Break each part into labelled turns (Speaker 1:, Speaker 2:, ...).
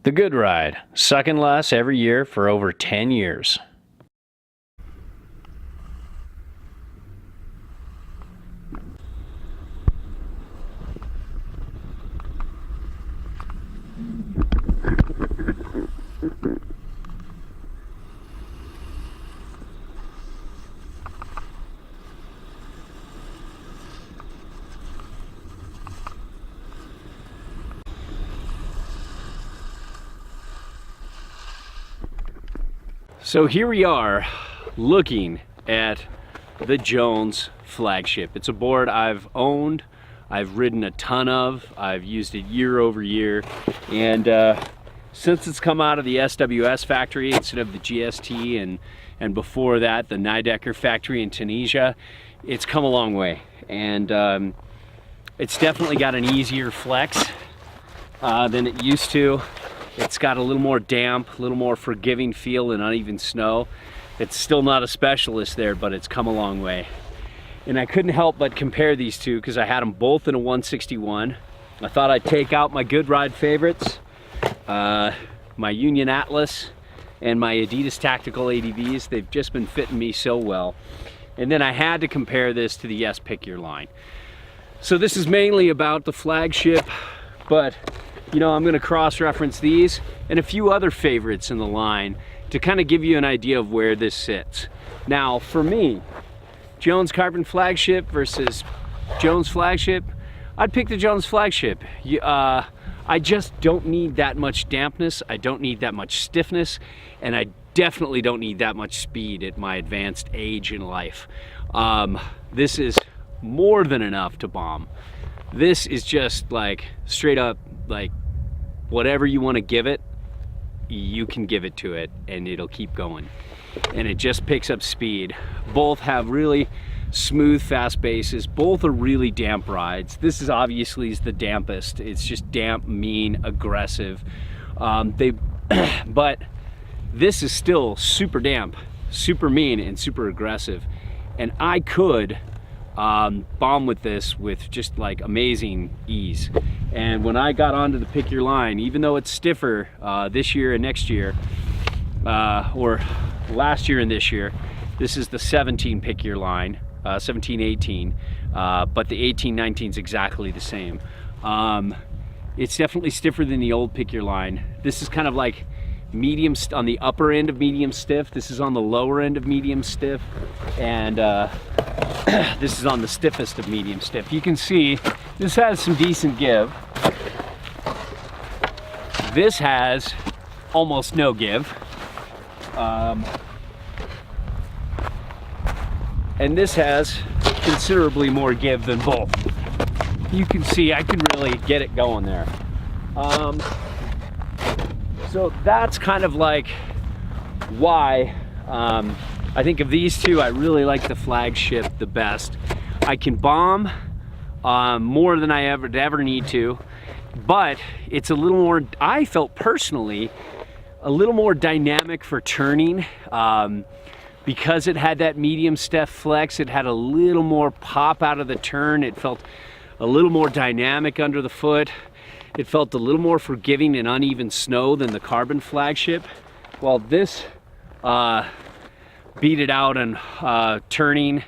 Speaker 1: The Good Ride, second less every year for over 10 years. So here we are looking at the Jones Flagship. It's a board I've owned, I've ridden a ton of, I've used it year over year, and since it's come out of the SWS factory instead of the GST and before that the Nidecker factory in Tunisia, it's come a long way. And it's definitely got an easier flex than it used to. It's got a little more damp, a little more forgiving feel in uneven snow. It's still not a specialist there, but it's come a long way. And I couldn't help but compare these two because I had them both in a 161. I thought I'd take out my Good Ride favorites, my Union Atlas and my Adidas Tactical ADVs. They've just been fitting me so well. And then I had to compare this to the Yes Pick Your line. So this is mainly about the Flagship, but you know, I'm going to cross-reference these and a few other favorites in the line to kind of give you an idea of where this sits. Now, for me, Jones Carbon Flagship versus Jones Flagship, I'd pick the Jones Flagship. I just don't need that much dampness, I don't need that much stiffness, and I definitely don't need that much speed at my advanced age in life. This is more than enough to bomb. This is just like straight up, like whatever you want to give it, you can give it to it and it'll keep going. And it just picks up speed. Both have really smooth, fast bases. Both are really damp rides. This is obviously the dampest. It's just damp, mean, aggressive. But this is still super damp, super mean, and super aggressive. And I could bomb with this with just like amazing ease. And when I got onto the Pick Your line, even though it's stiffer this year and next year, or last year and this year, this is the 17 Pick Your line, 17, 18, but the 18, 19 is exactly the same. It's definitely stiffer than the old Pick Your line. This is kind of like medium, on the upper end of medium stiff. This is on the lower end of medium stiff, and this is on the stiffest of medium stiff. You can see this has some decent give. This has almost no give. And this has considerably more give than both. You can see I can really get it going there. So that's kind of like why I think of these two, I really like the Flagship the best. I can bomb more than I ever need to, but it's a little more, I felt personally, a little more dynamic for turning. Because it had that medium stiff flex, it had a little more pop out of the turn. It felt a little more dynamic under the foot. It felt a little more forgiving in uneven snow than the Carbon Flagship. While this beat it out and turning,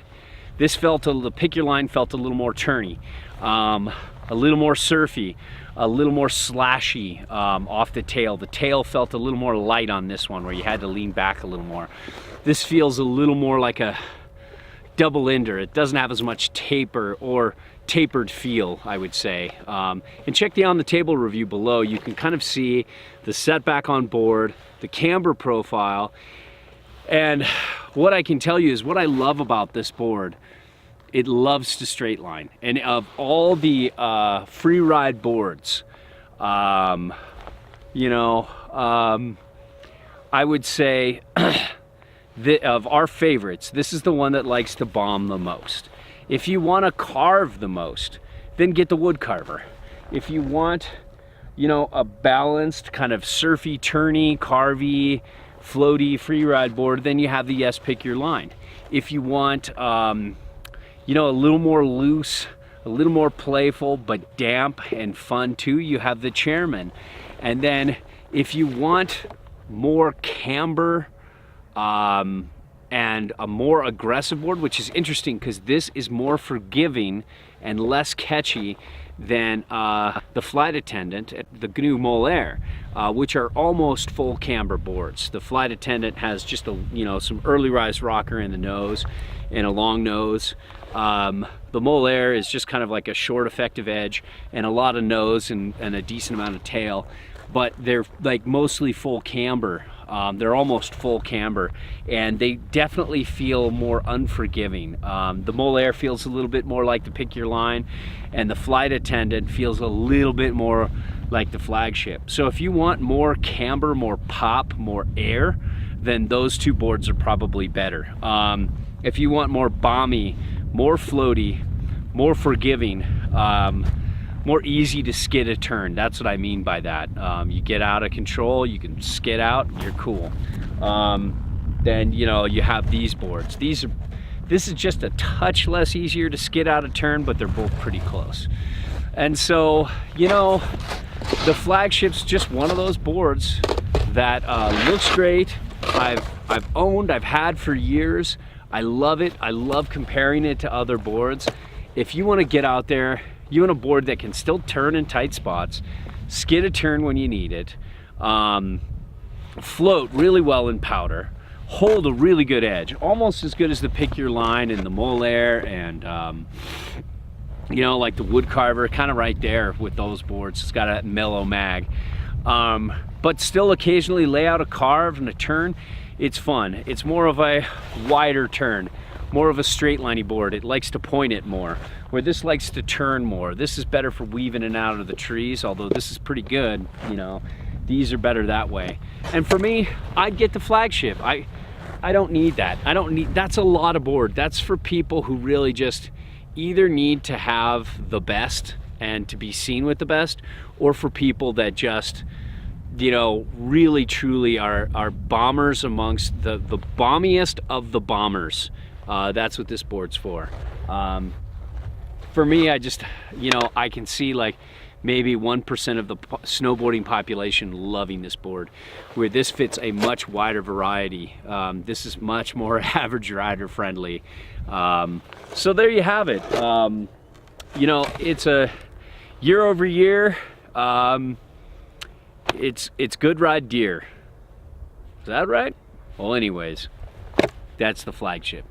Speaker 1: this the Pick Your line felt a little more turny, a little more surfy, a little more slashy off the tail. The tail felt a little more light on this one, where you had to lean back a little more. This feels a little more like a double ender. It doesn't have as much taper or tapered feel, I would say. And check the On the Table review below. You can kind of see the setback on board, the camber profile, and what I can tell you is what I love about this board, it loves to straight line. And of all the free ride boards, you know, I would say of our favorites, this is the one that likes to bomb the most. If you want to carve the most, then get the wood carver. If you want, you know, a balanced kind of surfy, turny, carvy, floaty free ride board, then you have the Yes Pick Your line. If you want, you know, a little more loose, a little more playful, but damp and fun too, you have the Chairman. And then If you want more camber and a more aggressive board, which is interesting because this is more forgiving and less catchy than the Flight Attendant at the GNU Molaire, which are almost full camber boards. The Flight Attendant has just a, some early rise rocker in the nose and a long nose. The Molaire is just kind of like a short effective edge and a lot of nose and a decent amount of tail, but they're like mostly full camber. They're almost full camber, and they definitely feel more unforgiving. The Molaire feels a little bit more like the Pick Your Line, and the Flight Attendant feels a little bit more like the Flagship. So if you want more camber, more pop, more air, then those two boards are probably better. If you want more balmy, more floaty, more forgiving, more easy to skid a turn. That's what I mean by that. You get out of control, you can skid out, you're cool. Then you have these boards. This is just a touch less easier to skid out a turn, but they're both pretty close. And so, the Flagship's just one of those boards that looks great. I've owned, I've had for years. I love it. I love comparing it to other boards. If you want to get out there, you want a board that can still turn in tight spots, skid a turn when you need it, float really well in powder, hold a really good edge, almost as good as the Pick Your Line and the Molaire and like the Wood Carver, kind of right there with those boards. It's got a mellow mag, but still occasionally lay out a carve and a turn. It's fun. It's more of a wider turn, more of a straight liney board. It likes to point it more, where this likes to turn more. This is better for weaving in and out of the trees, although this is pretty good. These are better that way. And for me, I'd get the Flagship. I don't need that. That's a lot of board. That's for people who really just either need to have the best and to be seen with the best, or for people that just really truly are bombers amongst the bombiest of the bombers. That's what this board's for. For me, I just, I can see like maybe 1% of the snowboarding population loving this board, where this fits a much wider variety. This is much more average rider friendly. So there you have it. It's a year over year. It's good ride deer. Is that right? Well, anyways, that's the Flagship.